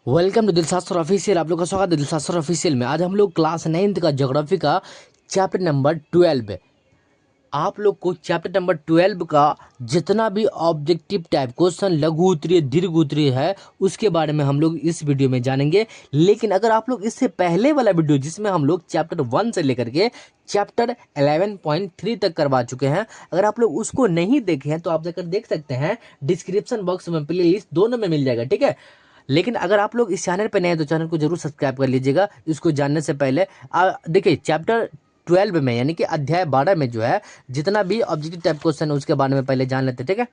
Welcome to दिलशास्त्र official. आप लोग का स्वागत है दिलशास्त्र ऑफिशियल में। आज हम लोग क्लास 9th का ज्योग्राफी का चैप्टर नंबर 12 आप लोग को चैप्टर नंबर 12 का जितना भी ऑब्जेक्टिव टाइप क्वेश्चन लघु उत्तरीय दीर्घ उत्तरीय है उसके बारे में हम लोग इस वीडियो में जानेंगे। लेकिन अगर आप लोग इससे पहले वाला वीडियो जिसमें हम लोग चैप्टर 1 से लेकर के चैप्टर 11.3 तक करवा चुके हैं, अगर आप लोग उसको नहीं देखे हैं तो आप जाकर देख सकते हैं। डिस्क्रिप्शन बॉक्स में प्ले लिस्ट दोनों में मिल जाएगा, ठीक है। लेकिन अगर आप लोग इस चैनल पे नए हैं तो चैनल को जरूर सब्सक्राइब कर लीजिएगा। इसको जानने से पहले देखिए चैप्टर 12 में यानी कि अध्याय 12 में जो है जितना भी ऑब्जेक्टिव टाइप क्वेश्चन है उसके बारे में पहले जान लेते हैं, ठीक है।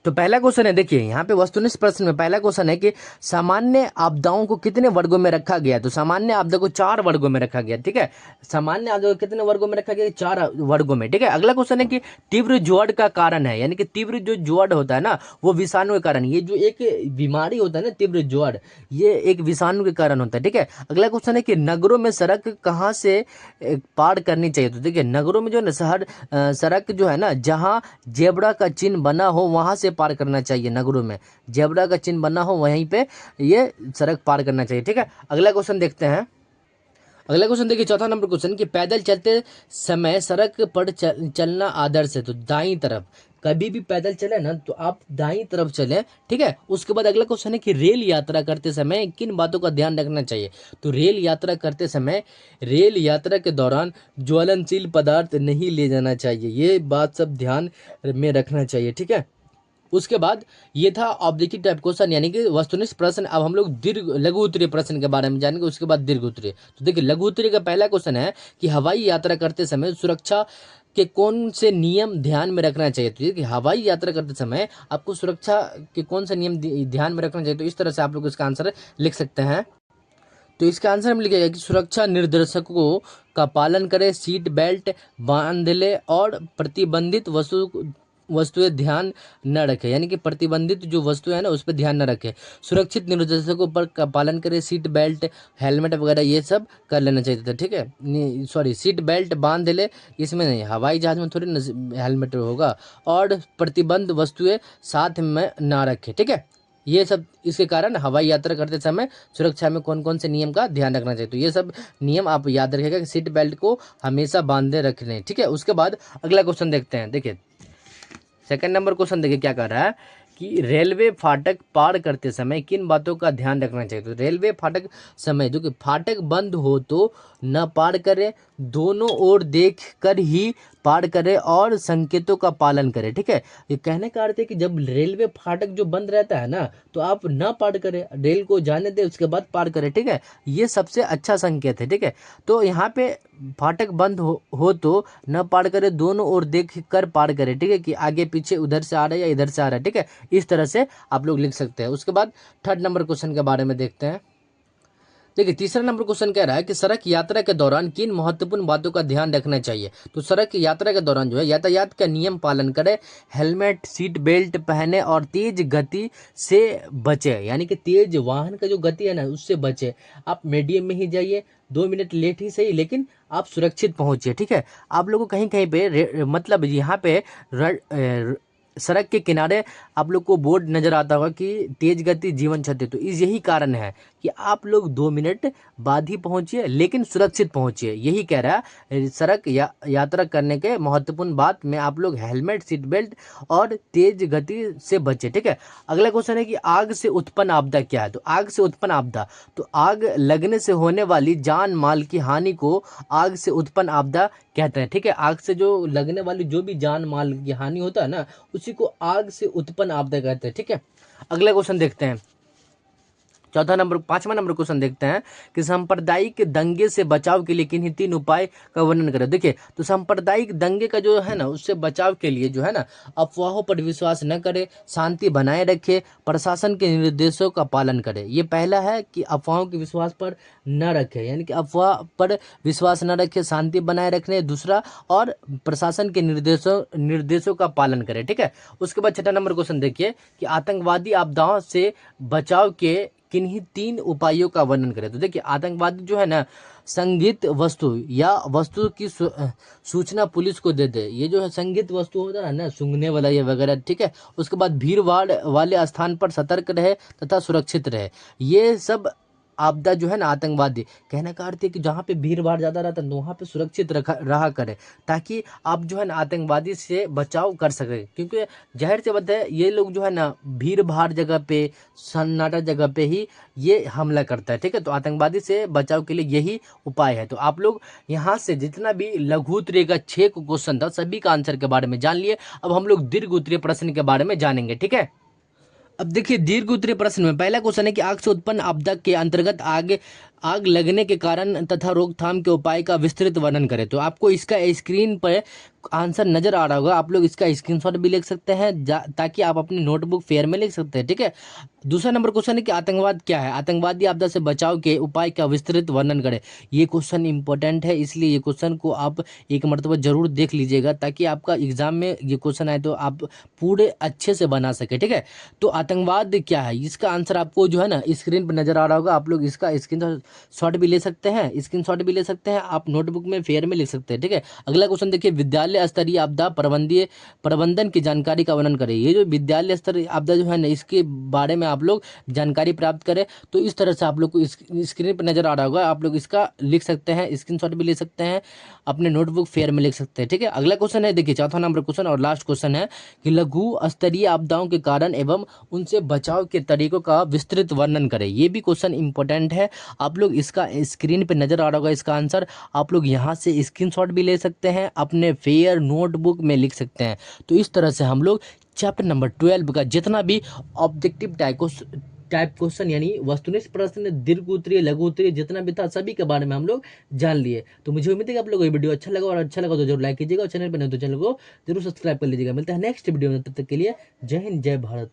तो पहला क्वेश्चन है, देखिए यहाँ पे वस्तुनिष्ठ प्रश्न में पहला क्वेश्चन है कि सामान्य आपदाओं को कितने वर्गों में रखा गया। तो सामान्य आपदा को 4 वर्गों में रखा गया, ठीक है। सामान्य आपदा को कितने वर्गों में रखा गया? 4 वर्गों में, ठीक है। अगला क्वेश्चन है कि तीव्र ज्वर का कारण है, यानी कि तीव्र जो ज्वर होता है ना वो विषाणु के कारण, ये जो एक बीमारी होता है ना तीव्र ज्वर, ये एक विषाणु के कारण होता है, ठीक है। अगला क्वेश्चन है कि नगरों में सड़क कहाँ से पार करनी चाहिए। तो देखिए नगरों में जो है ना सड़क जो है ना जहाँ जेब्रा का चिन्ह बना हो वहां से पार करना चाहिए। नगरों में जेब्रा का चिन्ह बना हो वहीं पे ये सड़क पार करना चाहिए, ठीक है। अगला क्वेश्चन देखते हैं। अगला क्वेश्चन देखिए चौथा नंबर क्वेश्चन कि पैदल चलते समय सड़क पर चलना आदर्श है। तो दाईं तरफ कभी भी पैदल चले ना तो आप दाईं तरफ चलें, ठीक है। उसके बाद अगला क्वेश्चन है कि रेल यात्रा करते समय किन बातों का ध्यान रखना चाहिए। तो रेल यात्रा करते समय रेल यात्रा के दौरान ज्वलनशील पदार्थ नहीं ले जाना चाहिए, ये बात सब ध्यान में रखना चाहिए, ठीक है। उसके बाद ये था ऑब्जेक्टिव टाइप क्वेश्चन यानी कि वस्तुनिष्ठ प्रश्न। अब हम लोग दीर्घ लघु उत्तरीय प्रश्न के बारे में जानेंगे, उसके बाद दीर्घ उत्तरीय। तो देखिए लघु उत्तरीय का पहला क्वेश्चन है कि हवाई यात्रा करते समय सुरक्षा के कौन से नियम ध्यान में रखना चाहिए। तो देखिए हवाई यात्रा करते समय आपको सुरक्षा के कौन से नियम ध्यान में रखना चाहिए। तो इस तरह से आप लोग इसका आंसर लिख सकते हैं। तो इसका आंसर हम लिखेगा कि सुरक्षा निर्देशकों का पालन करें, सीट बेल्ट बांध ले और प्रतिबंधित वस्तुएं ध्यान न रखें, यानी कि प्रतिबंधित जो वस्तु है ना उस पर ध्यान न रखें। सुरक्षित निर्देशकों पर का पालन करें, सीट बेल्ट हेलमेट वगैरह ये सब कर लेना चाहिए था, ठीक है। सॉरी सीट बेल्ट बांध ले इसमें नहीं, हवाई जहाज में थोड़ी हेलमेट होगा। और प्रतिबंध वस्तुएं साथ में ना रखें, ठीक है। ये सब इसके कारण हवाई यात्रा करते समय सुरक्षा में कौन कौन से नियम का ध्यान रखना चाहिए। तो ये सब नियम आप याद रखिएगा कि सीट बेल्ट को हमेशा बांधे रखने, ठीक है। उसके बाद अगला क्वेश्चन देखते हैं। देखिए सेकंड नंबर क्वेश्चन देखिए क्या कर रहा है कि रेलवे फाटक पार करते समय किन बातों का ध्यान रखना चाहिए। तो रेलवे फाटक समय जो कि फाटक बंद हो तो न पार करें, दोनों ओर देख कर ही पार करें और संकेतों का पालन करें, ठीक है। ये कहने का अर्थ है कि जब रेलवे फाटक जो बंद रहता है ना तो आप ना पार करें, रेल को जाने दें उसके बाद पार करें, ठीक है। ये सबसे अच्छा संकेत है, ठीक है। तो यहाँ पे फाटक बंद हो तो न पार करें, दोनों ओर देख कर पार करें, ठीक है, कि आगे पीछे उधर से आ रहा है या इधर से आ रहा है, ठीक है। इस तरह से आप लोग लिख सकते हैं। उसके बाद थर्ड नंबर क्वेश्चन के बारे में देखते हैं। देखिए तीसरा नंबर क्वेश्चन कह रहा है कि सड़क यात्रा के दौरान किन महत्वपूर्ण बातों का ध्यान रखना चाहिए। तो सड़क यात्रा के दौरान जो है यातायात का नियम पालन करें, हेलमेट सीट बेल्ट पहने और तेज गति से बचे, यानी कि तेज वाहन का जो गति है ना उससे बचे। आप मीडियम में ही जाइए, 2 मिनट लेट ही सही लेकिन आप सुरक्षित पहुंचिए, ठीक है। आप लोगों को कहीं कहीं पे मतलब यहाँ पे सड़क के किनारे आप लोग को बोर्ड नजर आता होगा कि तेज गति जीवन क्षति। तो इस यही कारण है कि आप लोग 2 मिनट बाद ही पहुंचिए लेकिन सुरक्षित पहुंचिए, यही कह रहा है। सड़क यात्रा करने के महत्वपूर्ण बात में आप लोग हेलमेट सीट बेल्ट और तेज गति से बचे, ठीक है। अगला क्वेश्चन है कि आग से उत्पन्न आपदा क्या है। तो आग से उत्पन्न आपदा, तो आग लगने से होने वाली जान माल की हानि को आग से उत्पन्न आपदा कहते हैं, ठीक है। आग से जो लगने वाली जो भी जान माल की हानि होता है ना उसी को आग से उत्पन्न आपदा कहते हैं, ठीक है। अगला क्वेश्चन देखते हैं। पांचवा नंबर क्वेश्चन देखते हैं कि सांप्रदायिक दंगे से बचाव के लिए किन्हीं 3 उपाय का वर्णन करें। देखिए तो सांप्रदायिक दंगे का जो है ना उससे बचाव के लिए जो है ना अफवाहों पर विश्वास न करें, शांति बनाए रखे, प्रशासन के निर्देशों का पालन करें। ये पहला है कि अफवाहों के विश्वास पर न रखें, यानी कि अफवाह पर विश्वास न रखें, शांति बनाए रखने। दूसरा और प्रशासन के निर्देशों का पालन करें, ठीक है। उसके बाद छठा नंबर क्वेश्चन देखिए कि आतंकवादी आपदाओं से बचाव के किन्हीं 3 उपायों का वर्णन करें। तो देखिए आतंकवादी जो है ना संगीत वस्तु या वस्तु की सूचना पुलिस को दे दे। ये जो है संगीत वस्तु होता है ना सूंघने वाला ये वगैरह, ठीक है। उसके बाद भीड़ भाड़ वाले स्थान पर सतर्क रहे तथा सुरक्षित रहे। ये सब आपदा जो है ना आतंकवादी कहने का अर्थ है कि जहाँ पे भीड़ भाड़ ज़्यादा रहता है तो वहाँ पे सुरक्षित रहा करें, ताकि आप जो है ना आतंकवादी से बचाव कर सकें। क्योंकि जाहिर सी बात है ये लोग जो है ना भीड़ भाड़ जगह पे, सन्नाटा जगह पे ही ये हमला करता है, ठीक है। तो आतंकवादी से बचाव के लिए यही उपाय है। तो आप लोग यहाँ से जितना भी लघु उत्तरीय का 6 क्वेश्चन था सभी का आंसर के बारे में जान लिए। अब हम लोग दीर्घ उत्तरीय प्रश्न के बारे में जानेंगे, ठीक है। अब देखिए दीर्घ उत्तरीय प्रश्न में पहला क्वेश्चन है कि आग से उत्पन्न आपदा के अंतर्गत आग लगने के कारण तथा रोकथाम के उपाय का विस्तृत वर्णन करें। तो आपको इसका स्क्रीन पर आंसर नजर आ रहा होगा, आप लोग इसका स्क्रीनशॉट भी लिख सकते हैं ताकि आप अपनी नोटबुक फेयर में लिख सकते हैं, ठीक है। दूसरा नंबर क्वेश्चन है कि आतंकवाद क्या है, आतंकवादी आपदा से बचाव के उपाय का विस्तृत वर्णन करें। ये क्वेश्चन इंपॉर्टेंट है, इसलिए ये क्वेश्चन को आप एक मरतबा जरूर देख लीजिएगा ताकि आपका एग्जाम में ये क्वेश्चन आए तो आप पूरे अच्छे से बना सके, ठीक है। तो आतंकवाद क्या है इसका आंसर आपको जो है ना स्क्रीन पर नजर आ रहा होगा, आप लोग इसका स्क्रीनशॉट भी ले सकते हैं, आप नोटबुक में फेयर में लिख सकते हैं, ठीक है। अगला क्वेश्चन देखिए विद्यालय स्तरीय आपदा प्रबंधन की जानकारी का वर्णन करें। ये जो विद्यालय स्तरीय आपदा जो है ना इसके बारे में आप लोग जानकारी प्राप्त करें। तो इस तरह से आप लोग को स्क्रीन पर नजर आ रहा होगा, आप लोग इसका लिख सकते हैं, स्क्रीनशॉट भी ले सकते हैं, अपने नोटबुक फेयर में लिख सकते हैं, ठीक है। अगला क्वेश्चन है देखिए चौथा नंबर क्वेश्चन और लास्ट क्वेश्चन है कि लघु स्तरीय आपदाओं के कारण एवं उनसे बचाव के तरीकों का विस्तृत वर्णन करें। ये भी क्वेश्चन इंपॉर्टेंट है, आप लोग इसका स्क्रीन पे नजर आ रहा होगा इसका आंसर, आप लोग यहाँ से स्क्रीनशॉट भी ले सकते हैं, अपने फेयर नोटबुक में लिख सकते हैं। तो इस तरह से हम लोग चैप्टर नंबर 12 का जितना भी ऑब्जेक्टिव टाइप क्वेश्चन यानी वस्तुनिष्ठ प्रश्न, दीर्घ उत्तरीय, लघु उत्तरीय जितना भी था सभी के बारे में हम लोग जान लिए। तो मुझे उम्मीद है कि आप लोगों को ये वीडियो अच्छा लगा, और अच्छा लगा तो जरूर लाइक कीजिएगा और चैनल पर नहीं तो चैनल को जरूर सब्सक्राइब कर लीजिएगा। मिलता है नेक्स्ट वीडियो में, तब तक के लिए जय हिंद जय भारत।